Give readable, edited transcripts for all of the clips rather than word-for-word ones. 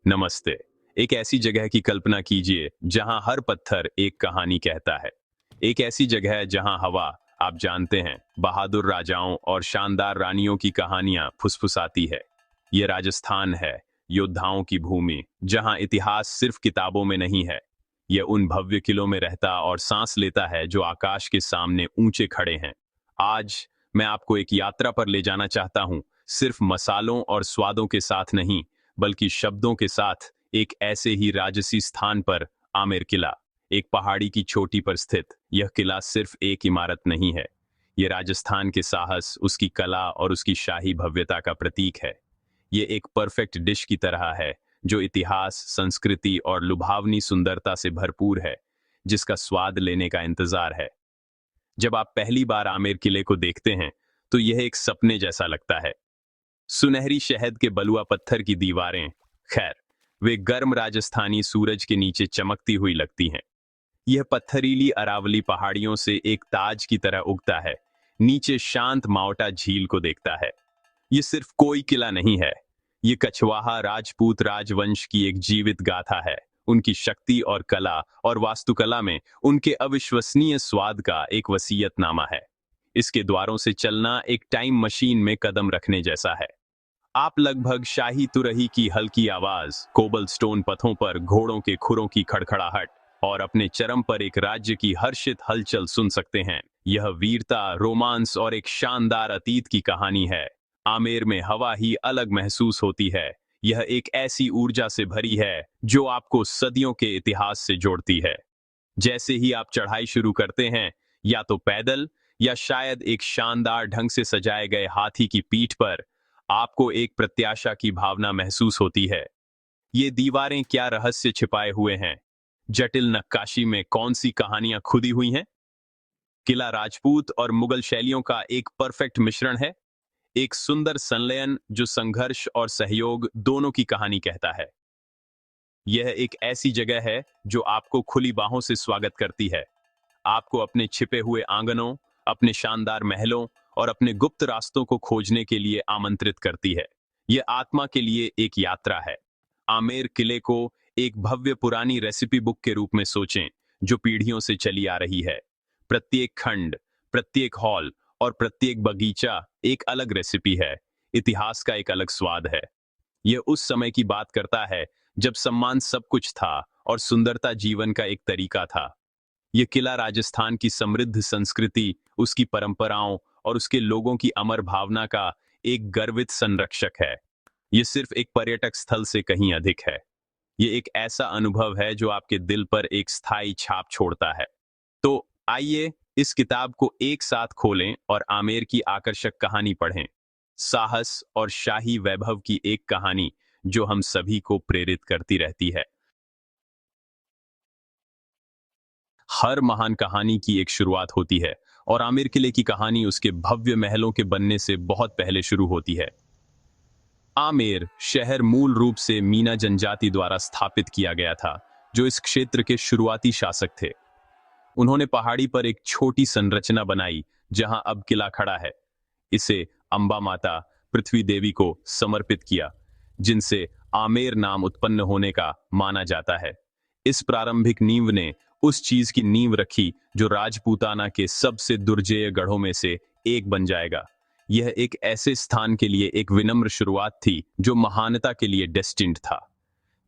नमस्ते। एक ऐसी जगह की कल्पना कीजिए जहां हर पत्थर एक कहानी कहता है। एक ऐसी जगह जहां हवा, आप जानते हैं, बहादुर राजाओं और शानदार रानियों की कहानियां फुसफुसाती है। ये राजस्थान है, योद्धाओं की भूमि, जहां इतिहास सिर्फ किताबों में नहीं है। यह उन भव्य किलों में रहता और सांस लेता है जो आकाश के सामने ऊंचे खड़े हैं। आज मैं आपको एक यात्रा पर ले जाना चाहता हूं, सिर्फ मसालों और स्वादों के साथ नहीं, बल्कि शब्दों के साथ एक ऐसे ही राजसी स्थान पर। आमेर किला, एक पहाड़ी की चोटी पर स्थित यह किला सिर्फ एक इमारत नहीं है। यह राजस्थान के साहस, उसकी कला और उसकी शाही भव्यता का प्रतीक है। यह एक परफेक्ट डिश की तरह है जो इतिहास, संस्कृति और लुभावनी सुंदरता से भरपूर है, जिसका स्वाद लेने का इंतजार है। जब आप पहली बार आमेर किले को देखते हैं तो यह एक सपने जैसा लगता है। सुनहरी शहद के बलुआ पत्थर की दीवारें, खैर, वे गर्म राजस्थानी सूरज के नीचे चमकती हुई लगती हैं। यह पत्थरीली अरावली पहाड़ियों से एक ताज की तरह उगता है, नीचे शांत मावटा झील को देखता है। यह सिर्फ कोई किला नहीं है, ये कछवाहा राजपूत राजवंश की एक जीवित गाथा है। उनकी शक्ति और कला और वास्तुकला में उनके अविश्वसनीय स्वाद का एक वसीयतनामा है। इसके द्वारों से चलना एक टाइम मशीन में कदम रखने जैसा है। आप लगभग शाही तुरही की हल्की आवाज, कोबलस्टोन पथों पर घोड़ों के खुरों की खड़खड़ाहट और अपने चरम पर एक राज्य की हर्षित हलचल सुन सकते हैं। यह वीरता, रोमांस और एक शानदार अतीत की कहानी है। आमेर में हवा ही अलग महसूस होती है। यह एक ऐसी ऊर्जा से भरी है जो आपको सदियों के इतिहास से जोड़ती है। जैसे ही आप चढ़ाई शुरू करते हैं, या तो पैदल या शायद एक शानदार ढंग से सजाए गए हाथी की पीठ पर, आपको एक प्रत्याशा की भावना महसूस होती है। ये दीवारें क्या रहस्य छिपाए हुए हैं? जटिल नक्काशी में कौन सी कहानियां खुदी हुई हैं? किला राजपूत और मुगल शैलियों का एक परफेक्ट मिश्रण है, एक सुंदर संलयन जो संघर्ष और सहयोग दोनों की कहानी कहता है। यह एक ऐसी जगह है जो आपको खुली बाहों से स्वागत करती है, आपको अपने छिपे हुए आंगनों, अपने शानदार महलों और अपने गुप्त रास्तों को खोजने के लिए आमंत्रित करती है। यह आत्मा के लिए एक यात्रा है। आमेर किले को एक भव्य पुरानी रेसिपी बुक के रूप में सोचें, जो पीढ़ियों से चली आ रही है। प्रत्येक खंड, प्रत्येक हॉल और प्रत्येक बगीचा एक अलग रेसिपी है, इतिहास का एक अलग स्वाद है। यह उस समय की बात करता है जब सम्मान सब कुछ था और सुंदरता जीवन का एक तरीका था। यह किला राजस्थान की समृद्ध संस्कृति, उसकी परंपराओं और उसके लोगों की अमर भावना का एक गर्वित संरक्षक है। यह सिर्फ एक पर्यटक स्थल से कहीं अधिक है। यह एक ऐसा अनुभव है जो आपके दिल पर एक स्थायी छाप छोड़ता है। तो आइए इस किताब को एक साथ खोलें और आमेर की आकर्षक कहानी पढ़ें। साहस और शाही वैभव की एक कहानी जो हम सभी को प्रेरित करती रहती है। हर महान कहानी की एक शुरुआत होती है, और आमेर किले की कहानी उसके भव्य महलों के बनने से बहुत पहले शुरू होती है। आमेर शहर मूल रूप से मीना जनजाति द्वारा स्थापित किया गया था, जो इस क्षेत्र के शुरुआती शासक थे। उन्होंने पहाड़ी पर एक छोटी संरचना बनाई जहां अब किला खड़ा है। इसे अंबा माता, पृथ्वी देवी को समर्पित किया, जिनसे आमेर नाम उत्पन्न होने का माना जाता है। इस प्रारंभिक नींव ने उस चीज की नींव रखी जो राजपूताना के सबसे दुर्जेय गढ़ों में से एक बन जाएगा। यह एक ऐसे स्थान के लिए एक विनम्र शुरुआत थी जो महानता के लिए डेस्टिन्ड था,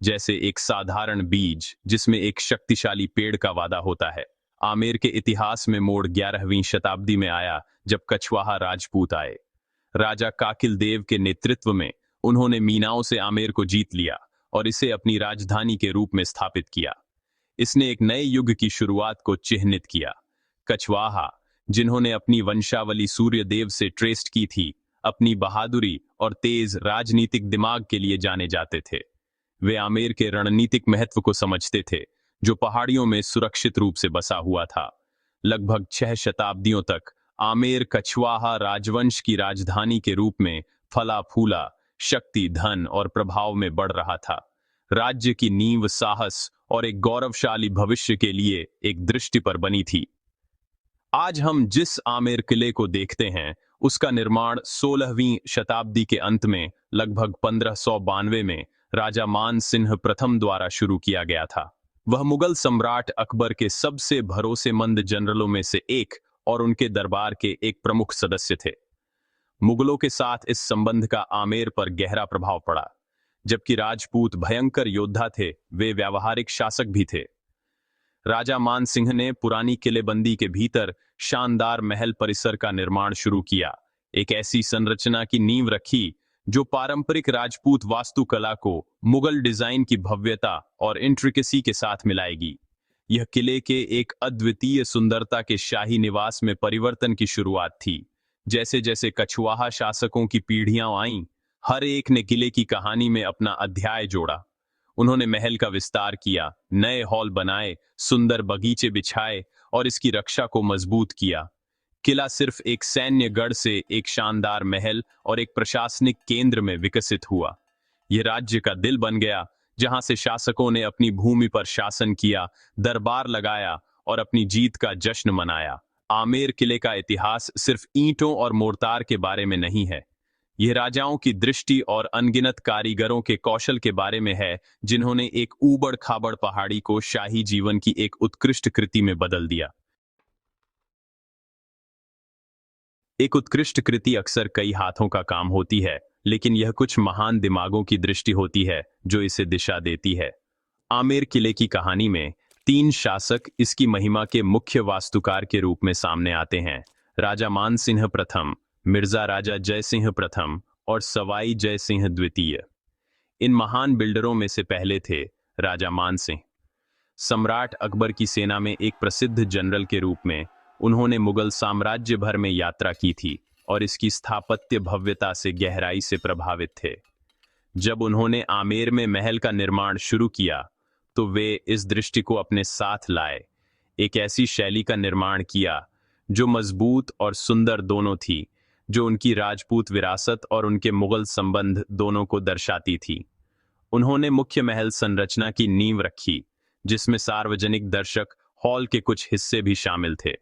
जैसे एक साधारण बीज जिसमें एक शक्तिशाली पेड़ का वादा होता है। आमेर के इतिहास में मोड़ 11वीं शताब्दी में आया जब कछवाहा राजपूत आए। राजा काकिल देव के नेतृत्व में उन्होंने मीनाओं से आमेर को जीत लिया और इसे अपनी राजधानी के रूप में स्थापित किया। इसने एक नए युग की शुरुआत को चिह्नित किया। कछवाहा, जिन्होंने अपनी वंशावली सूर्य देव से ट्रेस्ट की थी, अपनी बहादुरी और तेज राजनीतिक दिमाग के लिए जाने जाते थे। वे आमेर के रणनीतिक महत्व को समझते थे, जो पहाड़ियों में सुरक्षित रूप से बसा हुआ था। लगभग 6 शताब्दियों तक आमेर कछवाहा राजवंश की राजधानी के रूप में फला फूला, शक्ति, धन और प्रभाव में बढ़ रहा था। राज्य की नींव साहस और एक गौरवशाली भविष्य के लिए एक दृष्टि पर बनी थी। आज हम जिस आमेर किले को देखते हैं, उसका निर्माण 16वीं शताब्दी के अंत में, लगभग 1592 में राजा मान सिंह प्रथम द्वारा शुरू किया गया था। वह मुगल सम्राट अकबर के सबसे भरोसेमंद जनरलों में से एक और उनके दरबार के एक प्रमुख सदस्य थे। मुगलों के साथ इस संबंध का आमेर पर गहरा प्रभाव पड़ा। जबकि राजपूत भयंकर योद्धा थे, वे व्यावहारिक शासक भी थे। राजा मान सिंह ने पुरानी किलेबंदी के भीतर शानदार महल परिसर का निर्माण शुरू किया। एक ऐसी संरचना की नींव रखी जो पारंपरिक राजपूत वास्तुकला को मुगल डिजाइन की भव्यता और इंट्रिकेसी के साथ मिलाएगी। यह किले के एक अद्वितीय सुंदरता के शाही निवास में परिवर्तन की शुरुआत थी। जैसे जैसे कछुआहा शासकों की पीढ़ियां आईं, हर एक ने किले की कहानी में अपना अध्याय जोड़ा। उन्होंने महल का विस्तार किया, नए हॉल बनाए, सुंदर बगीचे बिछाए और इसकी रक्षा को मजबूत किया। किला सिर्फ एक सैन्य गढ़ से एक शानदार महल और एक प्रशासनिक केंद्र में विकसित हुआ। यह राज्य का दिल बन गया, जहां से शासकों ने अपनी भूमि पर शासन किया, दरबार लगाया और अपनी जीत का जश्न मनाया। आमेर किले का इतिहास सिर्फ ईंटों और मोर्टार के बारे में नहीं है। यह राजाओं की दृष्टि और अनगिनत कारीगरों के कौशल के बारे में है, जिन्होंने एक ऊबड़ खाबड़ पहाड़ी को शाही जीवन की एक उत्कृष्ट कृति में बदल दिया। एक उत्कृष्ट कृति अक्सर कई हाथों का काम होती है, लेकिन यह कुछ महान दिमागों की दृष्टि होती है जो इसे दिशा देती है। आमेर किले की कहानी में 3 शासक इसकी महिमा के मुख्य वास्तुकार के रूप में सामने आते हैं। राजा मान सिंह प्रथम, मिर्जा राजा जय सिंह प्रथम और सवाई जय सिंह द्वितीय। इन महान बिल्डरों में से पहले थे राजा मान सिंह। सम्राट अकबर की सेना में एक प्रसिद्ध जनरल के रूप में उन्होंने मुगल साम्राज्य भर में यात्रा की थी और इसकी स्थापत्य भव्यता से गहराई से प्रभावित थे। जब उन्होंने आमेर में महल का निर्माण शुरू किया तो वे इस दृष्टि को अपने साथ लाए। एक ऐसी शैली का निर्माण किया जो मजबूत और सुंदर दोनों थी, जो उनकी राजपूत विरासत और उनके मुगल संबंध दोनों को दर्शाती थी। उन्होंने मुख्य महल संरचना की नींव रखी, जिसमें सार्वजनिक दर्शक हॉल के कुछ हिस्से भी शामिल थे।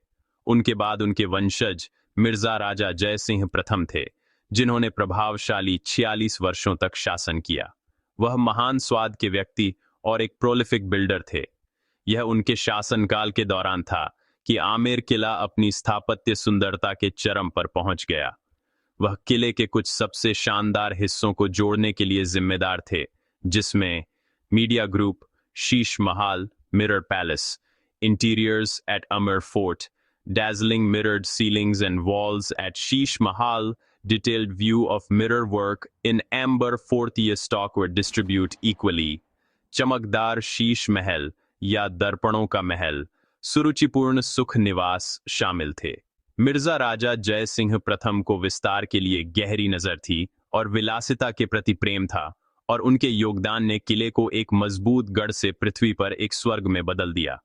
उनके बाद उनके वंशज मिर्जा राजा जय सिंह प्रथम थे, जिन्होंने प्रभावशाली 46 वर्षों तक शासन किया। वह महान स्वाद के व्यक्ति और एक प्रोलिफिक बिल्डर थे। यह उनके शासनकाल के दौरान था कि आमेर किला अपनी स्थापत्य सुंदरता के चरम पर पहुंच गया। वह किले के कुछ सबसे शानदार हिस्सों को जोड़ने के लिए जिम्मेदार थे, जिसमें media group, Sheesh Mahal, mirror palace, interiors eight Amar fort, dazzling mirrored ceilings and walls at Sheesh Mahal, detailed view of mirror work in amber fourth-year stock were distributed equally. चमकदार शीश महल या दर्पणों का महल, सुरुचिपूर्ण सुख निवास शामिल थे। मिर्जा राजा जय सिंह प्रथम को विस्तार के लिए गहरी नजर थी और विलासिता के प्रति प्रेम था, और उनके योगदान ने किले को एक मजबूत गढ़ से पृथ्वी पर एक स्वर्ग में बदल दिया।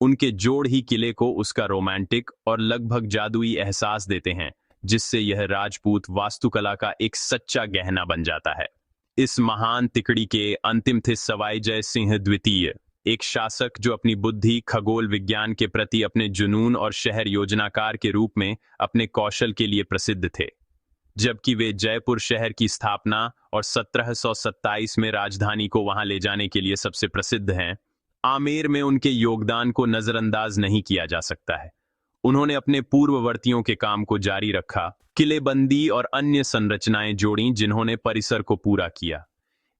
उनके जोड़ ही किले को उसका रोमांटिक और लगभग जादुई एहसास देते हैं, जिससे यह राजपूत वास्तुकला का एक सच्चा गहना बन जाता है। इस महान तिकड़ी के अंतिम थे सवाई जय सिंह द्वितीय, एक शासक जो अपनी बुद्धि, खगोल विज्ञान के प्रति अपने जुनून और शहर योजनाकार के रूप में अपने कौशल के लिए प्रसिद्ध थे। जबकि वे जयपुर शहर की स्थापना और 1727 में राजधानी को वहां ले जाने के लिए सबसे प्रसिद्ध हैं, आमेर में उनके योगदान को नजरअंदाज नहीं किया जा सकता है। उन्होंने अपने पूर्ववर्तियों के काम को जारी रखा, किलेबंदी और अन्य संरचनाएं जोड़ी जिन्होंने परिसर को पूरा किया।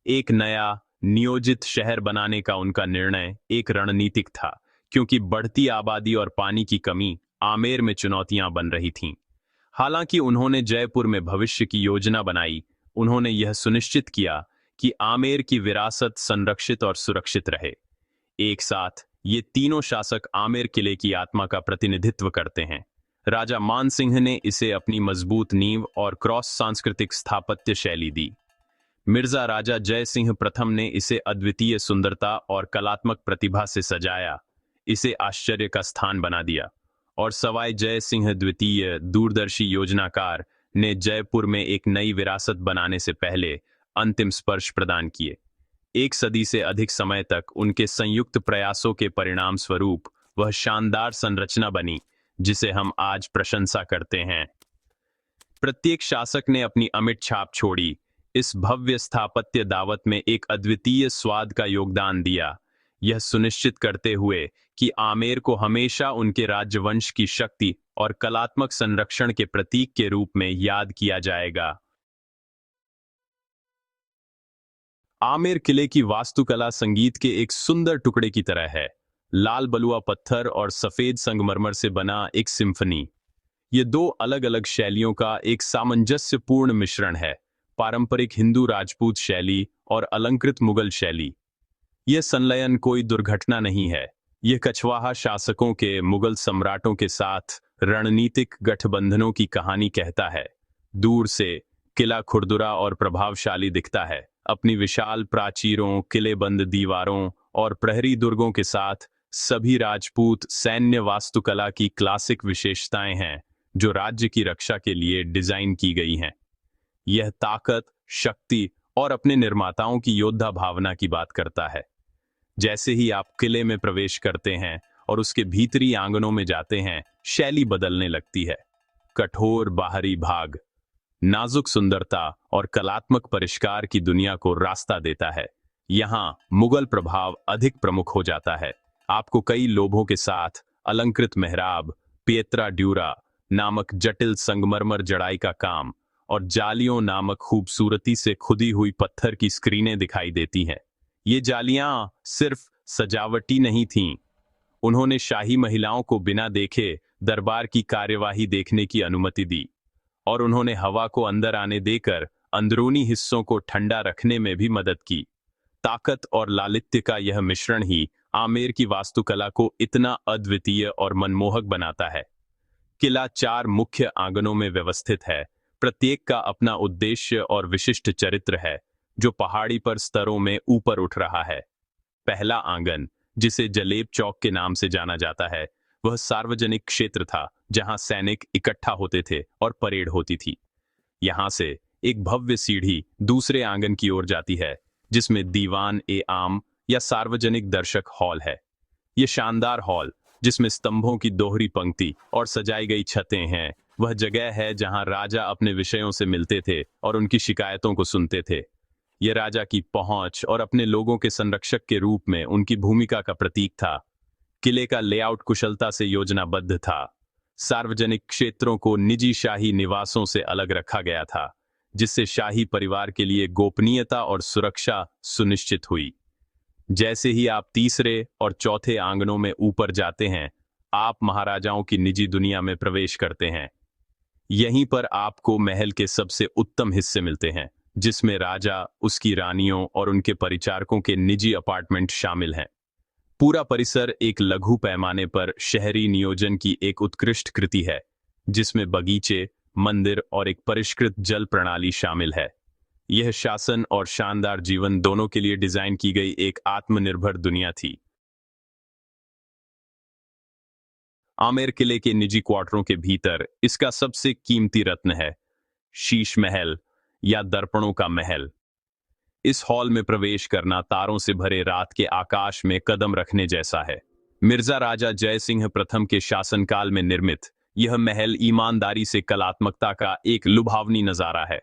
एक नया नियोजित शहर बनाने का उनका निर्णय एक रणनीतिक था, क्योंकि बढ़ती आबादी और पानी की कमी आमेर में चुनौतियां बन रही थीं। हालांकि उन्होंने जयपुर में भविष्य की योजना बनाई, उन्होंने यह सुनिश्चित किया कि आमेर की विरासत संरक्षित और सुरक्षित रहे। एक साथ ये तीनों शासक आमेर किले की आत्मा का प्रतिनिधित्व करते हैं। राजा मान सिंह ने इसे अपनी मजबूत नींव और क्रॉस सांस्कृतिक स्थापत्य शैली दी। मिर्जा राजा जय सिंह प्रथम ने इसे अद्वितीय सुंदरता और कलात्मक प्रतिभा से सजाया, इसे आश्चर्य का स्थान बना दिया। और सवाई जय सिंह द्वितीय, दूरदर्शी योजनाकार, ने जयपुर में एक नई विरासत बनाने से पहले अंतिम स्पर्श प्रदान किए। 1 सदी से अधिक समय तक उनके संयुक्त प्रयासों के परिणाम स्वरूप वह शानदार संरचना बनी जिसे हम आज प्रशंसा करते हैं। प्रत्येक शासक ने अपनी अमिट छाप छोड़ी, इस भव्य स्थापत्य दावत में एक अद्वितीय स्वाद का योगदान दिया, यह सुनिश्चित करते हुए कि आमेर को हमेशा उनके राजवंश की शक्ति और कलात्मक संरक्षण के प्रतीक के रूप में याद किया जाएगा। आमेर किले की वास्तुकला संगीत के एक सुंदर टुकड़े की तरह है। लाल बलुआ पत्थर और सफेद संगमरमर से बना एक सिम्फनी, ये दो अलग अलग शैलियों का एक सामंजस्यपूर्ण मिश्रण है। पारंपरिक हिंदू राजपूत शैली और अलंकृत मुगल शैली। यह संलयन कोई दुर्घटना नहीं है, यह कछवाहा शासकों के मुगल सम्राटों के साथ रणनीतिक गठबंधनों की कहानी कहता है। दूर से किला खुरदुरा और प्रभावशाली दिखता है, अपनी विशाल प्राचीरों, किलेबंद दीवारों और प्रहरी दुर्गों के साथ। सभी राजपूत सैन्य वास्तुकला की क्लासिक विशेषताएं हैं जो राज्य की रक्षा के लिए डिजाइन की गई हैं। यह ताकत, शक्ति और अपने निर्माताओं की योद्धा भावना की बात करता है। जैसे ही आप किले में प्रवेश करते हैं और उसके भीतरी आंगनों में जाते हैं, शैली बदलने लगती है। कठोर बाहरी भाग नाजुक सुंदरता और कलात्मक परिष्कार की दुनिया को रास्ता देता है। यहाँ मुगल प्रभाव अधिक प्रमुख हो जाता है। आपको कई लोभों के साथ अलंकृत मेहराब, पिएत्रा ड्यूरा नामक जटिल संगमरमर जड़ाई का काम और जालियों नामक खूबसूरती से खुदी हुई पत्थर की स्क्रीनें दिखाई देती हैं। ये जालियां सिर्फ सजावटी नहीं थीं, उन्होंने शाही महिलाओं को बिना देखे दरबार की कार्यवाही देखने की अनुमति दी और उन्होंने हवा को अंदर आने देकर अंदरूनी हिस्सों को ठंडा रखने में भी मदद की। ताकत और लालित्य का यह मिश्रण ही आमेर की वास्तुकला को इतना अद्वितीय और मनमोहक बनाता है। किला 4 मुख्य आंगनों में व्यवस्थित है, प्रत्येक का अपना उद्देश्य और विशिष्ट चरित्र है जो पहाड़ी पर स्तरों में ऊपर उठ रहा है। पहला आंगन, जिसे जलेब चौक के नाम से जाना जाता है, वह सार्वजनिक क्षेत्र था जहां सैनिक इकट्ठा होते थे और परेड होती थी। यहां से एक भव्य सीढ़ी दूसरे आंगन की ओर जाती है जिसमें दीवान ए आम या सार्वजनिक दर्शक हॉल है। यह शानदार हॉल, जिसमें स्तंभों की दोहरी पंक्ति और सजाई गई छतें हैं, वह जगह है जहां राजा अपने विषयों से मिलते थे और उनकी शिकायतों को सुनते थे। यह राजा की पहुंच और अपने लोगों के संरक्षक के रूप में उनकी भूमिका का प्रतीक था। किले का लेआउट कुशलता से योजनाबद्ध था। सार्वजनिक क्षेत्रों को निजी शाही निवासों से अलग रखा गया था, जिससे शाही परिवार के लिए गोपनीयता और सुरक्षा सुनिश्चित हुई। जैसे ही आप तीसरे और चौथे आंगनों में ऊपर जाते हैं, आप महाराजाओं की निजी दुनिया में प्रवेश करते हैं। यहीं पर आपको महल के सबसे उत्तम हिस्से मिलते हैं, जिसमें राजा, उसकी रानियों और उनके परिचारकों के निजी अपार्टमेंट शामिल हैं। पूरा परिसर एक लघु पैमाने पर शहरी नियोजन की एक उत्कृष्ट कृति है, जिसमें बगीचे, मंदिर और एक परिष्कृत जल प्रणाली शामिल है। यह शासन और शानदार जीवन दोनों के लिए डिजाइन की गई एक आत्मनिर्भर दुनिया थी। आमेर किले के निजी क्वार्टरों के भीतर इसका सबसे कीमती रत्न है शीश महल या दर्पणों का महल। इस हॉल में प्रवेश करना तारों से भरे रात के आकाश में कदम रखने जैसा है। मिर्जा राजा जय सिंह प्रथम के शासनकाल में निर्मित यह महल ईमानदारी से कलात्मकता का एक लुभावनी नजारा है।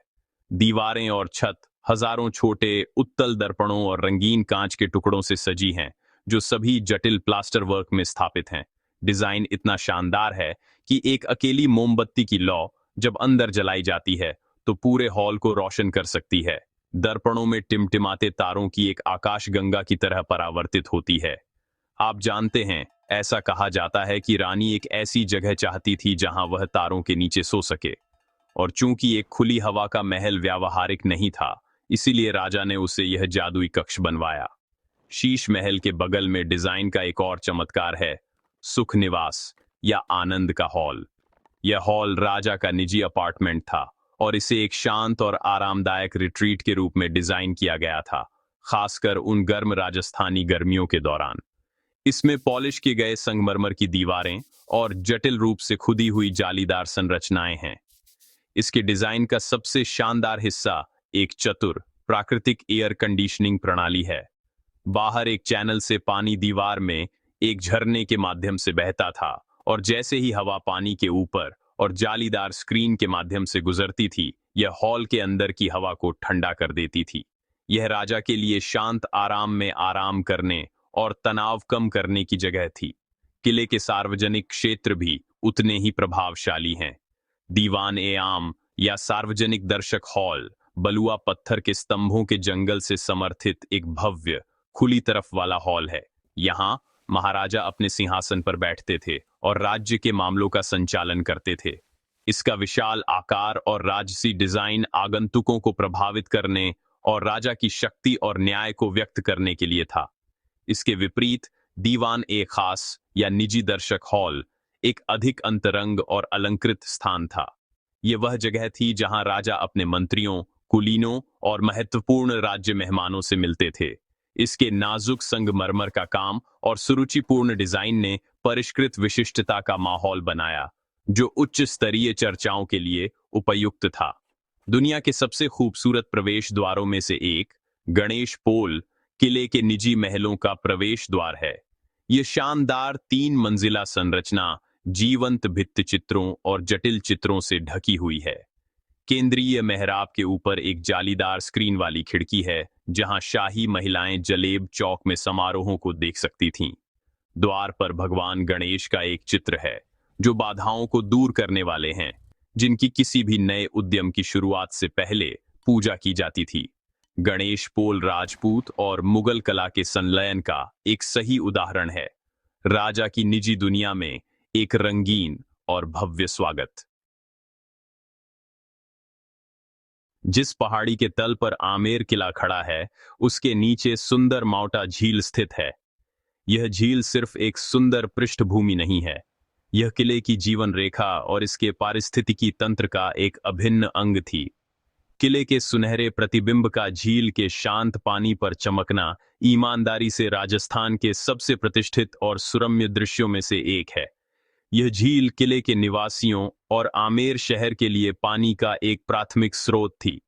दीवारें और छत हजारों छोटे उत्तल दर्पणों और रंगीन कांच के टुकड़ों से सजी हैं, जो सभी जटिल प्लास्टर वर्क में स्थापित हैं। डिजाइन इतना शानदार है कि एक अकेली मोमबत्ती की लौ जब अंदर जलाई जाती है तो पूरे हॉल को रोशन कर सकती है। दर्पणों में टिमटिमाते तारों की एक आकाश गंगा की तरह परावर्तित होती है। आप जानते हैं, ऐसा कहा जाता है कि रानी एक ऐसी जगह चाहती थी जहां वह तारों के नीचे सो सके, और चूंकि एक खुली हवा का महल व्यावहारिक नहीं था, इसीलिए राजा ने उसे यह जादुई कक्ष बनवाया। शीश महल के बगल में डिजाइन का एक और चमत्कार है, सुख निवास या आनंद का हॉल। यह हॉल राजा का निजी अपार्टमेंट था और इसे एक शांत और आरामदायक रिट्रीट के रूप में डिजाइन किया गया था, खासकर उन गर्म राजस्थानी गर्मियों के दौरान। इसमें पॉलिश किए गए संगमरमर की दीवारें और जटिल रूप से खुदी हुई जालीदार संरचनाएं हैं। इसके डिजाइन का सबसे शानदार हिस्सा एक चतुर प्राकृतिक एयर कंडीशनिंग प्रणाली है। बाहर एक चैनल से पानी दीवार में एक झरने के माध्यम से बहता था, और जैसे ही हवा पानी के ऊपर और जालीदार स्क्रीन के माध्यम से गुजरती थी, यह हॉल के अंदर की हवा को ठंडा कर देती थी। यह राजा के लिए शांत आराम में आराम करने और तनाव कम करने की जगह थी। किले के सार्वजनिक क्षेत्र भी उतने ही प्रभावशाली हैं। दीवान ए आम या सार्वजनिक दर्शक हॉल बलुआ पत्थर के स्तंभों के जंगल से समर्थित एक भव्य खुली तरफ वाला हॉल है। यहाँ महाराजा अपने सिंहासन पर बैठते थे और राज्य के मामलों का संचालन करते थे। इसका विशाल आकार और राजसी डिजाइन आगंतुकों को प्रभावित करने और राजा की शक्ति और न्याय को व्यक्त करने के लिए था। इसके विपरीत दीवान ए खास या निजी दर्शक हॉल एक अधिक अंतरंग और अलंकृत स्थान था। यह वह जगह थी जहां राजा अपने मंत्रियों, कुलीनों और महत्वपूर्ण राज्य मेहमानों से मिलते थे। इसके नाजुक संगमरमर का काम और सुरुचिपूर्ण डिजाइन ने परिष्कृत विशिष्टता का माहौल बनाया, जो उच्च स्तरीय चर्चाओं के लिए उपयुक्त था। दुनिया के सबसे खूबसूरत प्रवेश द्वारों में से एक, गणेश पोल, किले के निजी महलों का प्रवेश द्वार है। यह शानदार 3 मंजिला संरचना जीवंत भित्ति चित्रों और जटिल चित्रों से ढकी हुई है। केंद्रीय मेहराब के ऊपर एक जालीदार स्क्रीन वाली खिड़की है, जहां शाही महिलाएं जलेब चौक में समारोहों को देख सकती थीं। द्वार पर भगवान गणेश का एक चित्र है, जो बाधाओं को दूर करने वाले हैं, जिनकी किसी भी नए उद्यम की शुरुआत से पहले पूजा की जाती थी। गणेश पोल राजपूत और मुगल कला के संलयन का एक सही उदाहरण है। राजा की निजी दुनिया में एक रंगीन और भव्य स्वागत। जिस पहाड़ी के तल पर आमेर किला खड़ा है, उसके नीचे सुंदर माउटा झील स्थित है। यह झील सिर्फ एक सुंदर पृष्ठभूमि नहीं है, यह किले की जीवन रेखा और इसके पारिस्थितिकी तंत्र का एक अभिन्न अंग थी। किले के सुनहरे प्रतिबिंब का झील के शांत पानी पर चमकना ईमानदारी से राजस्थान के सबसे प्रतिष्ठित और सुरम्य दृश्यों में से एक है। यह झील किले के निवासियों और आमेर शहर के लिए पानी का एक प्राथमिक स्रोत थी।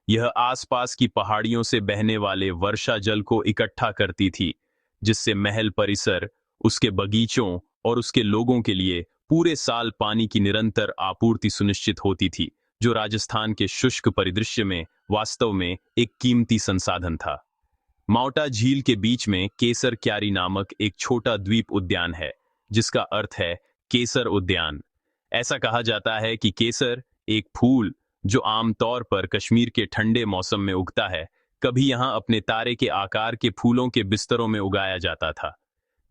यह आसपास की पहाड़ियों से बहने वाले वर्षा जल को इकट्ठा करती थी, जिससे महल परिसर, उसके बगीचों और उसके लोगों के लिए पूरे साल पानी की निरंतर आपूर्ति सुनिश्चित होती थी, जो राजस्थान के शुष्क परिदृश्य में वास्तव में एक कीमती संसाधन था। माउटा झील के बीच में केसर क्यारी नामक एक छोटा द्वीप उद्यान है, जिसका अर्थ है केसर उद्यान। ऐसा कहा जाता है कि केसर, एक फूल जो आमतौर पर कश्मीर के ठंडे मौसम में उगता है, कभी यहां अपने तारे के आकार के फूलों के बिस्तरों में उगाया जाता था।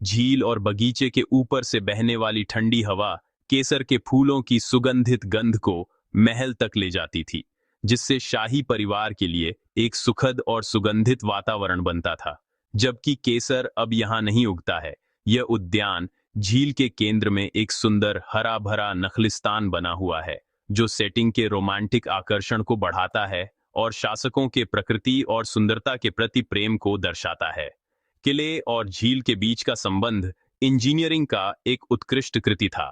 झील और बगीचे के ऊपर से बहने वाली ठंडी हवा केसर के फूलों की सुगंधित गंध को महल तक ले जाती थी, जिससे शाही परिवार के लिए एक सुखद और सुगंधित वातावरण बनता था। जबकि केसर अब यहां नहीं उगता है, यह उद्यान झील के केंद्र में एक सुंदर हरा भरा नखलिस्तान बना हुआ है, जो सेटिंग के रोमांटिक आकर्षण को बढ़ाता है और शासकों के प्रकृति और सुंदरता के प्रति प्रेम को दर्शाता है। किले और झील के बीच का संबंध इंजीनियरिंग का एक उत्कृष्ट कृति था।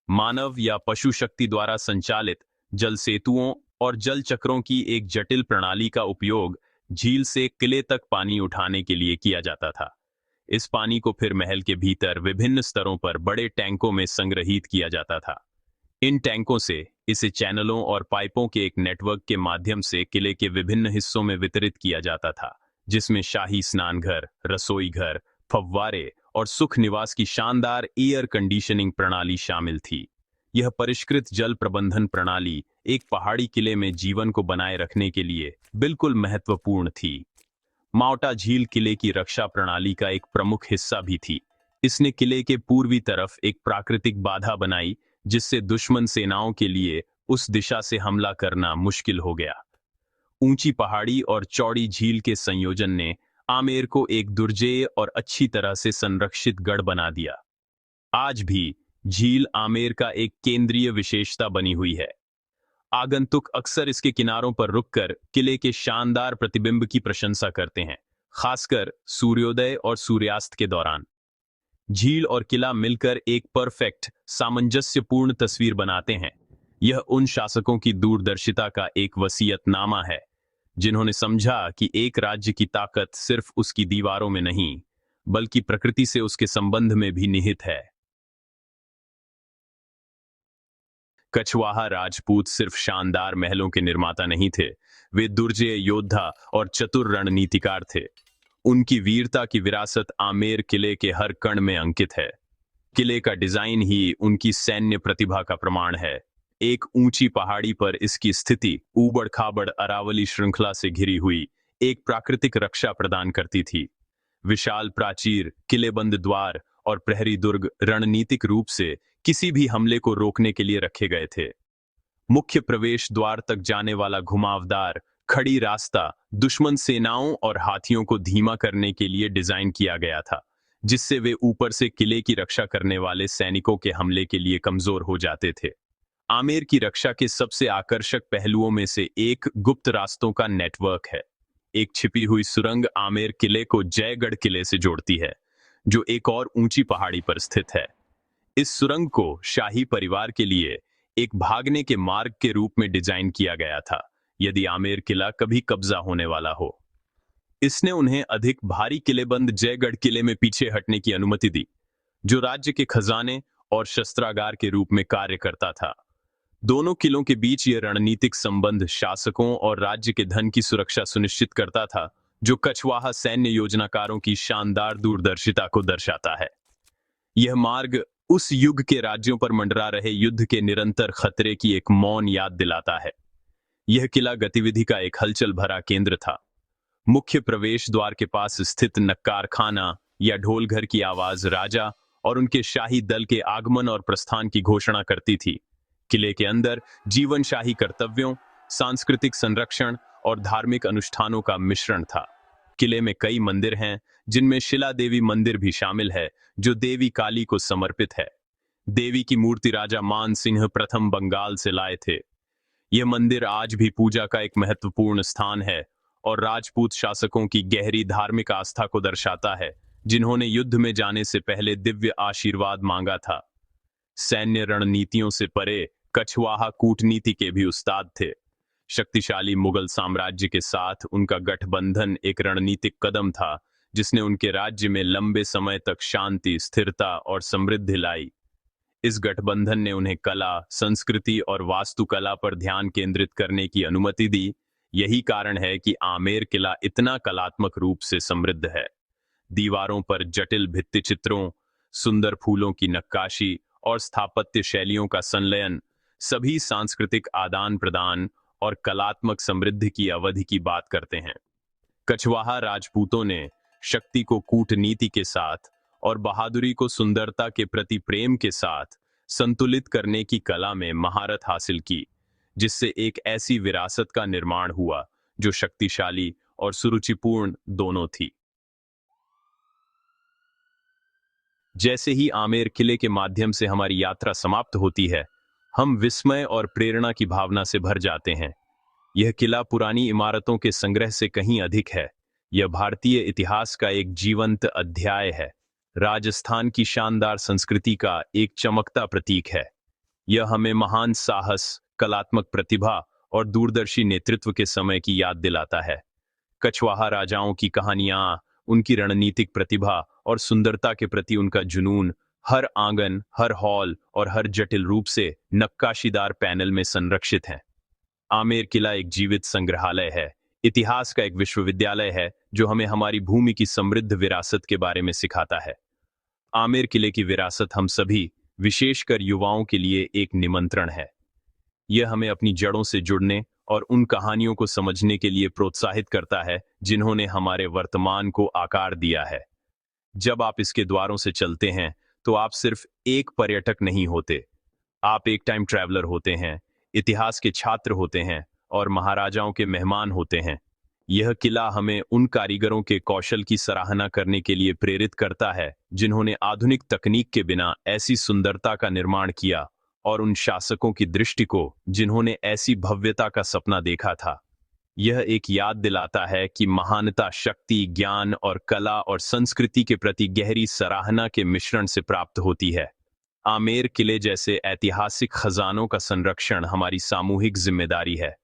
मानव या पशु शक्ति द्वारा संचालित जल सेतुओं और जल चक्रों की एक जटिल प्रणाली का उपयोग झील से किले तक पानी उठाने के लिए किया जाता था। इस पानी को फिर महल के भीतर विभिन्न स्तरों पर बड़े टैंकों में संग्रहीत किया जाता था। इन टैंकों से इसे चैनलों और पाइपों के एक नेटवर्क के माध्यम से किले के विभिन्न हिस्सों में वितरित किया जाता था, जिसमें शाही स्नान घर, रसोई घर, फव्वारे और सुख निवास की शानदार एयर कंडीशनिंग प्रणाली शामिल थी। यह परिष्कृत जल प्रबंधन प्रणाली एक पहाड़ी किले में जीवन को बनाए रखने के लिए बिल्कुल महत्वपूर्ण थी। माउटा झील किले की रक्षा प्रणाली का एक प्रमुख हिस्सा भी थी। इसने किले के पूर्वी तरफ एक प्राकृतिक बाधा बनाई, जिससे दुश्मन सेनाओं के लिए उस दिशा से हमला करना मुश्किल हो गया। ऊंची पहाड़ी और चौड़ी झील के संयोजन ने आमेर को एक दुर्जेय और अच्छी तरह से संरक्षित गढ़ बना दिया। आज भी झील आमेर का एक केंद्रीय विशेषता बनी हुई है। आगंतुक अक्सर इसके किनारों पर रुककर किले के शानदार प्रतिबिंब की प्रशंसा करते हैं, खासकर सूर्योदय और सूर्यास्त के दौरान। झील और किला मिलकर एक परफेक्ट, सामंजस्यपूर्ण तस्वीर बनाते हैं। यह उन शासकों की दूरदर्शिता का एक वसीयतनामा है, जिन्होंने समझा कि एक राज्य की ताकत सिर्फ उसकी दीवारों में नहीं, बल्कि प्रकृति से उसके संबंध में भी निहित है। कछवाहा राजपूत सिर्फ शानदार महलों के निर्माता नहीं थे, वे दुर्जय योद्धा और चतुर रणनीतिकार थे। उनकी वीरता की विरासत आमेर किले के हर कण में अंकित है। किले का डिजाइन ही उनकी सैन्य प्रतिभा का प्रमाण है। एक ऊंची पहाड़ी पर इसकी स्थिति ऊबड़ खाबड़ अरावली श्रृंखला से घिरी हुई एक प्राकृतिक रक्षा प्रदान करती थी। विशाल प्राचीर, किलेबंद द्वार और प्रहरी दुर्ग रणनीतिक रूप से किसी भी हमले को रोकने के लिए रखे गए थे। मुख्य प्रवेश द्वार तक जाने वाला घुमावदार खड़ी रास्ता दुश्मन सेनाओं और हाथियों को धीमा करने के लिए डिजाइन किया गया था, जिससे वे ऊपर से किले की रक्षा करने वाले सैनिकों के हमले के लिए कमजोर हो जाते थे। आमेर की रक्षा के सबसे आकर्षक पहलुओं में से एक गुप्त रास्तों का नेटवर्क है। एक छिपी हुई सुरंग आमेर किले को जयगढ़ किले से जोड़ती है, जो एक और ऊंची पहाड़ी पर स्थित है। इस सुरंग को शाही परिवार के लिए एक भागने के मार्ग के रूप में डिजाइन किया गया था, यदि आमेर किला कभी कब्जा होने वाला हो। इसने उन्हें अधिक भारी किलेबंद जयगढ़ किले में पीछे हटने की अनुमति दी, जो राज्य के खजाने और शस्त्रागार के रूप में कार्य करता था। दोनों किलों के बीच यह रणनीतिक संबंध शासकों और राज्य के धन की सुरक्षा सुनिश्चित करता था, जो कछवाहा सैन्य योजनाकारों की शानदार दूरदर्शिता को दर्शाता है। यह मार्ग उस युग के राज्यों पर मंडरा रहे युद्ध के निरंतर खतरे की एक मौन याद दिलाता है। यह किला गतिविधि का एक हलचल भरा केंद्र था। मुख्य प्रवेश द्वार के पास स्थित नक्कारखाना या ढोलघर की आवाज राजा और उनके शाही दल के आगमन और प्रस्थान की घोषणा करती थी। किले के अंदर जीवन शाही कर्तव्यों, सांस्कृतिक संरक्षण और धार्मिक अनुष्ठानों का मिश्रण था। किले में कई मंदिर हैं, जिनमें शिला देवी मंदिर भी शामिल है, जो देवी काली को समर्पित है। देवी की मूर्ति राजा मान सिंह प्रथम बंगाल से लाए थे। यह मंदिर आज भी पूजा का एक महत्वपूर्ण स्थान है और राजपूत शासकों की गहरी धार्मिक आस्था को दर्शाता है, जिन्होंने युद्ध में जाने से पहले दिव्य आशीर्वाद मांगा था। सैन्य रणनीतियों से परे कछवाहा कूटनीति के भी उस्ताद थे। शक्तिशाली मुगल साम्राज्य के साथ उनका गठबंधन एक रणनीतिक कदम था, जिसने उनके राज्य में लंबे समय तक शांति, स्थिरता और समृद्धि लाई। इस गठबंधन ने उन्हें कला, संस्कृति और वास्तुकला पर ध्यान केंद्रित करने की अनुमति दी। यही कारण है कि आमेर किला इतना कलात्मक रूप से समृद्ध है। दीवारों पर जटिल भित्ति चित्रों, सुंदर फूलों की नक्काशी और स्थापत्य शैलियों का संलयन सभी सांस्कृतिक आदान प्रदान और कलात्मक समृद्धि की अवधि की बात करते हैं। कछवाहा राजपूतों ने शक्ति को कूटनीति के साथ और बहादुरी को सुंदरता के प्रति प्रेम के साथ संतुलित करने की कला में महारत हासिल की, जिससे एक ऐसी विरासत का निर्माण हुआ जो शक्तिशाली और सुरुचिपूर्ण दोनों थी। जैसे ही आमेर किले के माध्यम से हमारी यात्रा समाप्त होती है, हम विस्मय और प्रेरणा की भावना से भर जाते हैं। यह किला पुरानी इमारतों के संग्रह से कहीं अधिक है। यह भारतीय इतिहास का एक जीवंत अध्याय है, राजस्थान की शानदार संस्कृति का एक चमकता प्रतीक है। यह हमें महान साहस, कलात्मक प्रतिभा और दूरदर्शी नेतृत्व के समय की याद दिलाता है। कछवाहा राजाओं की कहानियां, उनकी रणनीतिक प्रतिभा और सुंदरता के प्रति उनका जुनून हर आंगन, हर हॉल और हर जटिल रूप से नक्काशीदार पैनल में संरक्षित हैं। आमेर किला एक जीवित संग्रहालय है, इतिहास का एक विश्वविद्यालय है, जो हमें हमारी भूमि की समृद्ध विरासत के बारे में सिखाता है। आमेर किले की विरासत हम सभी, विशेषकर युवाओं के लिए एक निमंत्रण है। यह हमें अपनी जड़ों से जुड़ने और उन कहानियों को समझने के लिए प्रोत्साहित करता है, जिन्होंने हमारे वर्तमान को आकार दिया है। जब आप इसके द्वारों से चलते हैं, तो आप सिर्फ एक पर्यटक नहीं होते, आप एक टाइम ट्रैवलर होते हैं, इतिहास के छात्र होते हैं और महाराजाओं के मेहमान होते हैं। यह किला हमें उन कारीगरों के कौशल की सराहना करने के लिए प्रेरित करता है, जिन्होंने आधुनिक तकनीक के बिना ऐसी सुंदरता का निर्माण किया, और उन शासकों की दृष्टि को, जिन्होंने ऐसी भव्यता का सपना देखा था। यह एक याद दिलाता है कि महानता शक्ति, ज्ञान और कला और संस्कृति के प्रति गहरी सराहना के मिश्रण से प्राप्त होती है। आमेर किले जैसे ऐतिहासिक खजानों का संरक्षण हमारी सामूहिक जिम्मेदारी है।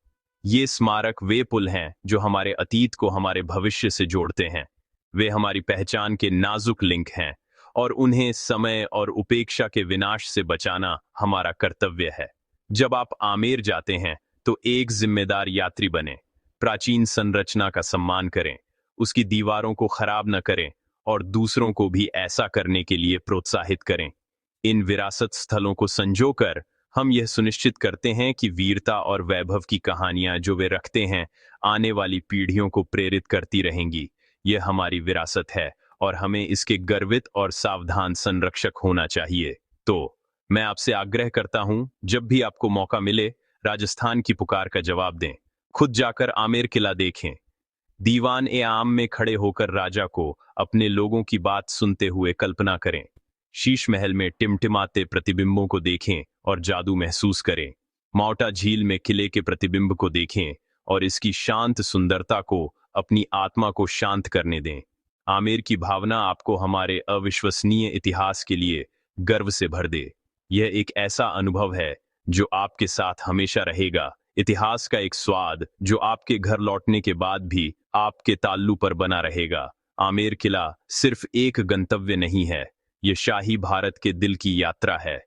ये स्मारक वे पुल हैं जो हमारे अतीत को हमारे भविष्य से जोड़ते हैं। वे हमारी पहचान के नाजुक लिंक हैं और उन्हें समय और उपेक्षा के विनाश से बचाना हमारा कर्तव्य है। जब आप आमेर जाते हैं तो एक जिम्मेदार यात्री बने। प्राचीन संरचना का सम्मान करें, उसकी दीवारों को खराब न करें और दूसरों को भी ऐसा करने के लिए प्रोत्साहित करें। इन विरासत स्थलों को संजोकर हम यह सुनिश्चित करते हैं कि वीरता और वैभव की कहानियां जो वे रखते हैं आने वाली पीढ़ियों को प्रेरित करती रहेंगी। यह हमारी विरासत है और हमें इसके गर्वित और सावधान संरक्षक होना चाहिए। तो मैं आपसे आग्रह करता हूं, जब भी आपको मौका मिले, राजस्थान की पुकार का जवाब दें। खुद जाकर आमेर किला देखें। दीवान ए आम में खड़े होकर राजा को अपने लोगों की बात सुनते हुए कल्पना करें। शीश महल में टिमटिमाते प्रतिबिंबों को देखें और जादू महसूस करें। माउटा झील में किले के प्रतिबिंब को देखें और इसकी शांत सुंदरता को अपनी आत्मा को शांत करने दें। आमेर की भावना आपको हमारे अविश्वसनीय इतिहास के लिए गर्व से भर दे। यह एक ऐसा अनुभव है जो आपके साथ हमेशा रहेगा। इतिहास का एक स्वाद जो आपके घर लौटने के बाद भी आपके ताल्लु पर बना रहेगा। आमेर किला सिर्फ एक गंतव्य नहीं है, ये शाही भारत के दिल की यात्रा है।